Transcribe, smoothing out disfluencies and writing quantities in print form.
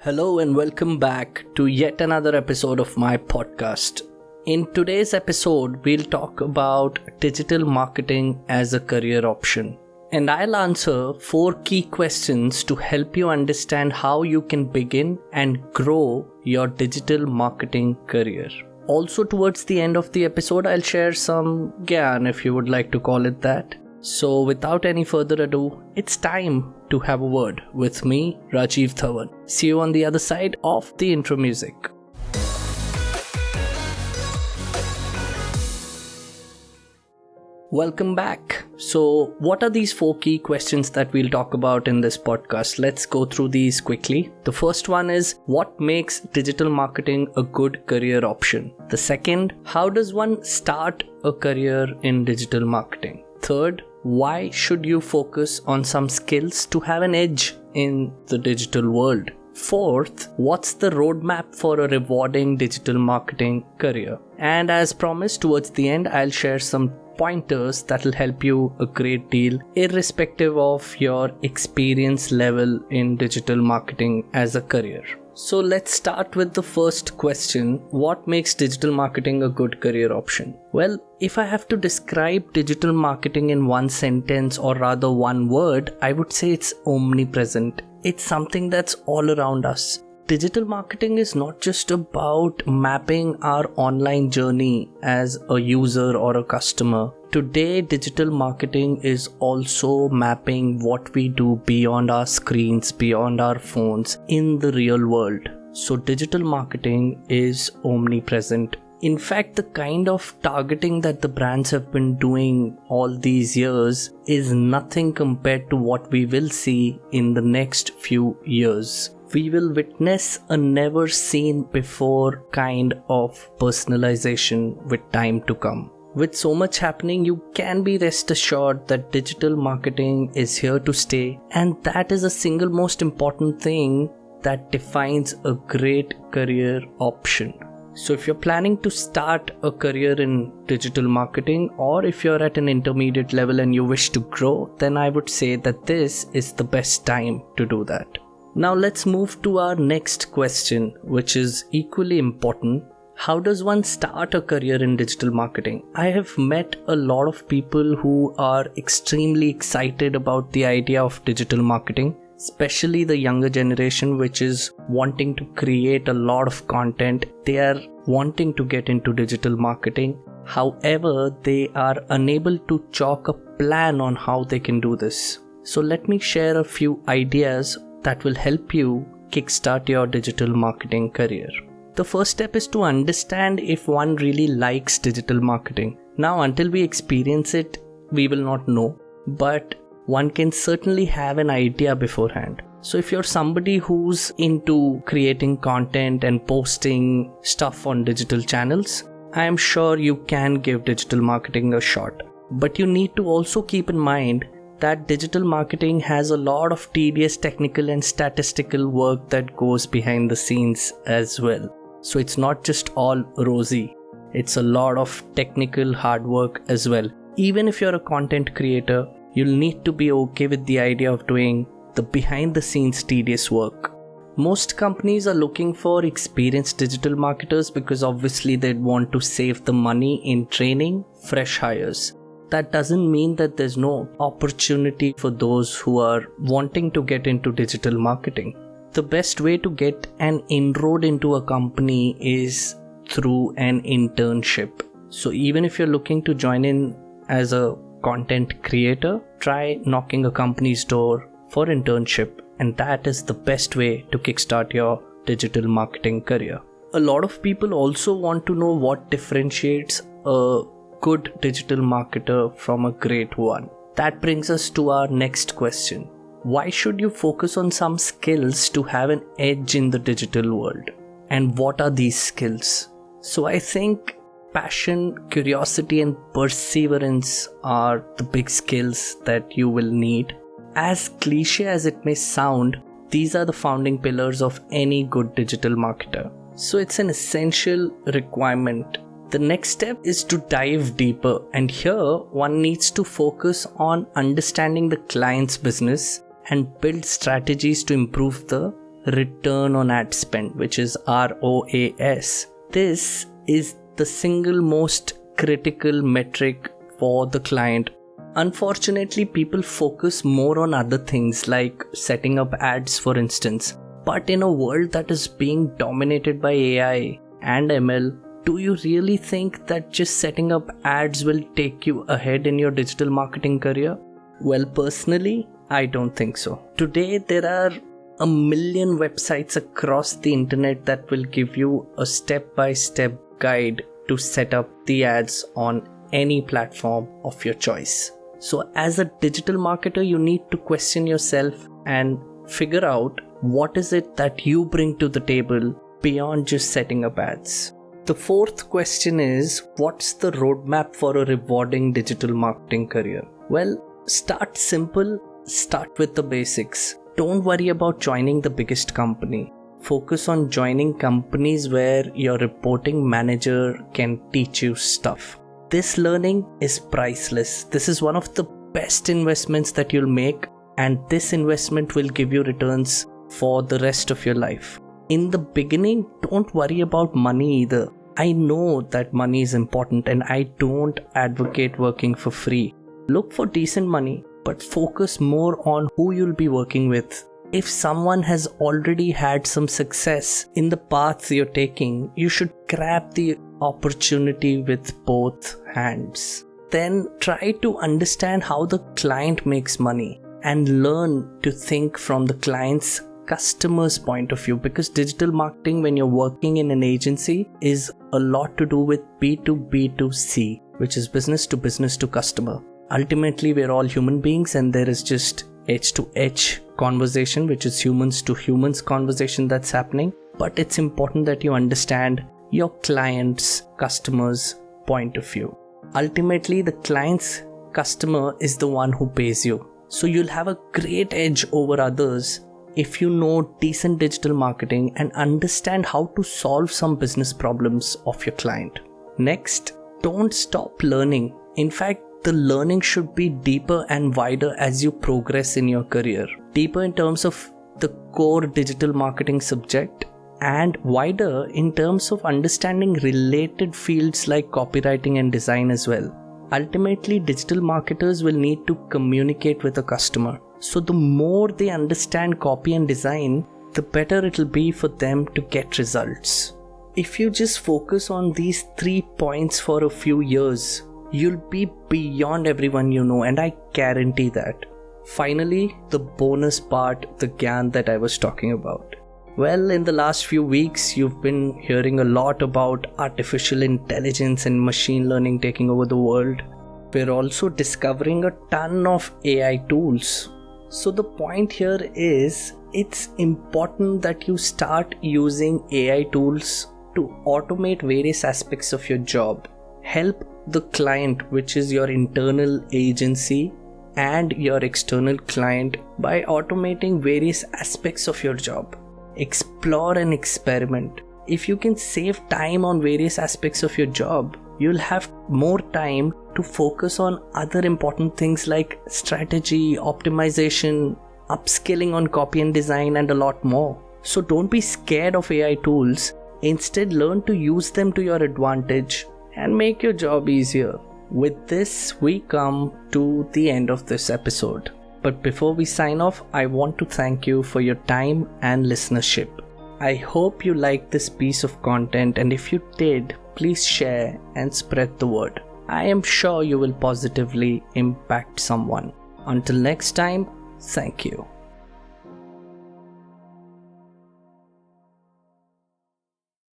Hello and welcome back to yet another episode of my podcast. In today's episode, we'll talk about digital marketing as a career option. And I'll answer 4 key questions to help you understand how you can begin and grow your digital marketing career. Also, towards the end of the episode, I'll share some gyaan, if you would like to call it that. So without any further ado, it's time to have a word with me, Rajive Dhavan. See you on the other side of the intro music. Welcome back. So what are these 4 key questions that we'll talk about in this podcast? Let's go through these quickly. The first one is, what makes digital marketing a good career option? The second, how does one start a career in digital marketing? Third, why should you focus on some skills to have an edge in the digital world? Fourth, what's the roadmap for a rewarding digital marketing career? And as promised, towards the end, I'll share some pointers that will help you a great deal, irrespective of your experience level in digital marketing as a career. So let's start with the first question. What makes digital marketing a good career option? Well, if I have to describe digital marketing in one sentence, or rather one word, I would say it's omnipresent. It's something that's all around us. Digital marketing is not just about mapping our online journey as a user or a customer. Today, digital marketing is also mapping what we do beyond our screens, beyond our phones, in the real world. So digital marketing is omnipresent. In fact, the kind of targeting that the brands have been doing all these years is nothing compared to what we will see in the next few years. We will witness a never seen before kind of personalization with time to come. With so much happening, you can be rest assured that digital marketing is here to stay, and that is the single most important thing that defines a great career option. So if you're planning to start a career in digital marketing, or if you're at an intermediate level and you wish to grow, then I would say that this is the best time to do that. Now let's move to our next question, which is equally important. How does one start a career in digital marketing? I have met a lot of people who are extremely excited about the idea of digital marketing, especially the younger generation, which is wanting to create a lot of content. They are wanting to get into digital marketing. However, they are unable to chalk a plan on how they can do this. So let me share a few ideas that will help you kickstart your digital marketing career. The first step is to understand if one really likes digital marketing. Now, until we experience it, we will not know, but one can certainly have an idea beforehand. So if you're somebody who's into creating content and posting stuff on digital channels, I am sure you can give digital marketing a shot. But you need to also keep in mind that digital marketing has a lot of tedious technical and statistical work that goes behind the scenes as well. So it's not just all rosy. It's a lot of technical hard work as well. Even if you're a content creator, you'll need to be okay with the idea of doing the behind the scenes tedious work. Most companies are looking for experienced digital marketers because obviously they'd want to save the money in training fresh hires. That doesn't mean that there's no opportunity for those who are wanting to get into digital marketing. The best way to get an inroad into a company is through an internship. So even if you're looking to join in as a content creator, try knocking a company's door for internship, and that is the best way to kickstart your digital marketing career. A lot of people also want to know what differentiates a good digital marketer from a great one. That brings us to our next question. Why should you focus on some skills to have an edge in the digital world? And what are these skills? So I think passion, curiosity, and perseverance are the big skills that you will need. As cliche as it may sound, these are the founding pillars of any good digital marketer. So it's an essential requirement. The next step is to dive deeper, and here one needs to focus on understanding the client's business and build strategies to improve the return on ad spend, which is ROAS. This is the single most critical metric for the client. Unfortunately, people focus more on other things like setting up ads, for instance. But in a world that is being dominated by AI and ML, do you really think that just setting up ads will take you ahead in your digital marketing career? Well, personally, I don't think so. Today, there are a million websites across the internet that will give you a step-by-step guide to set up the ads on any platform of your choice. So as a digital marketer, you need to question yourself and figure out what is it that you bring to the table beyond just setting up ads. The fourth question is, what's the roadmap for a rewarding digital marketing career? Well, start simple, start with the basics. Don't worry about joining the biggest company. Focus on joining companies where your reporting manager can teach you stuff. This learning is priceless. This is one of the best investments that you'll make, and this investment will give you returns for the rest of your life. In the beginning, don't worry about money either. I know that money is important and I don't advocate working for free. Look for decent money, but focus more on who you'll be working with. If someone has already had some success in the path you're taking, you should grab the opportunity with both hands. Then try to understand how the client makes money and learn to think from the client's customer's point of view, because digital marketing, when you're working in an agency, is a lot to do with B2B2C, which is business to customer. Ultimately, we're all human beings and there is just edge to edge conversation, which is humans to humans conversation that's happening. But it's important that you understand your client's customer's point of view. Ultimately, the client's customer is the one who pays you. So you'll have a great edge over others if you know decent digital marketing and understand how to solve some business problems of your client. Next, don't stop learning. In fact, the learning should be deeper and wider as you progress in your career. Deeper in terms of the core digital marketing subject, and wider in terms of understanding related fields like copywriting and design as well. Ultimately, digital marketers will need to communicate with a customer. So the more they understand copy and design, the better it'll be for them to get results. If you just focus on these 3 points for a few years, you'll be beyond everyone you know, and I guarantee that. Finally, the bonus part, the gyaan that I was talking about. Well, in the last few weeks, you've been hearing a lot about artificial intelligence and machine learning taking over the world. We're also discovering a ton of AI tools. So the point here is, it's important that you start using AI tools to automate various aspects of your job. Help the client, which is your internal agency, and your external client by automating various aspects of your job. Explore and experiment. If you can save time on various aspects of your job, you'll have more time to focus on other important things like strategy, optimization, upskilling on copy and design, and a lot more. So don't be scared of AI tools. Instead, learn to use them to your advantage and make your job easier. With this, we come to the end of this episode. But before we sign off, I want to thank you for your time and listenership. I hope you liked this piece of content, and if you did, please share and spread the word. I am sure you will positively impact someone. Until next time, thank you.